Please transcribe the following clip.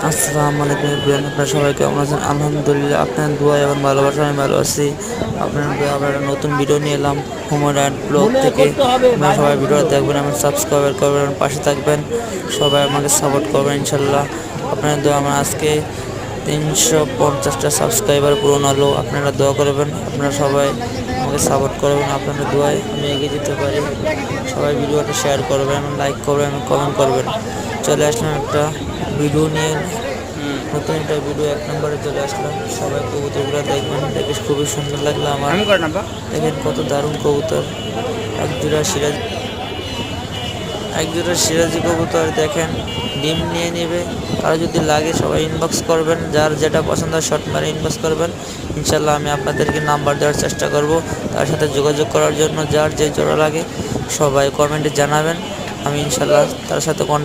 আসসালামু আলাইকুম এভরিওয়ান, আপনারা সবাই কেমন আছেন? আলহামদুলিল্লাহ, আপনার দোয়া এবং ভালোবাসা আমি ভালো আছি। আপনার দোয়া আবার একটা নতুন ভিডিও নিয়ে এলাম হুমায়ুন ব্লগ থেকে। আপনারা সবাই ভিডিওটা দেখবেন এবং সাবস্ক্রাইব করবেন, পাশে থাকবেন, সবাই আমাকে সাপোর্ট করবেন ইনশাল্লাহ। আপনার দোয়া আমার আজকে 350টা সাবস্ক্রাইবার পূরণ হলো। আপনারা দোয়া করবেন, আপনারা সবাই আমাকে সাপোর্ট করবেন। আপনাদের দোয়ায় আমি এগিয়ে যেতে পারি। সবাই ভিডিওটা শেয়ার করবেন, লাইক করবেন এবং কমেন্ট করবেন। চলে আসলাম একটা ভিডিও নিয়ে, নতুন একটা ভিডিও 1 নম্বরে চলে আসলাম। সবাই কবুতরগুলো দেখবেন, দেখে খুবই সুন্দর লাগলো আমার। দেখেন কত দারুণ কবুতর, এক জোড়া সিরাজি কবুতর। দেখেন ডিম নিয়ে নেবে, কারো যদি লাগে সবাই ইনবক্স করবেন, যার যেটা পছন্দ হয় শর্ট মারে ইনবক্স করবেন। ইনশাল্লাহ আমি আপনাদেরকে নাম্বার দেওয়ার চেষ্টা করব, তার সাথে যোগাযোগ করার জন্য। যার যে জোড়া লাগে সবাই কমেন্টে জানাবেন, আমি ইনশাল্লাহ তার সাথে কন্ট্যাক্ট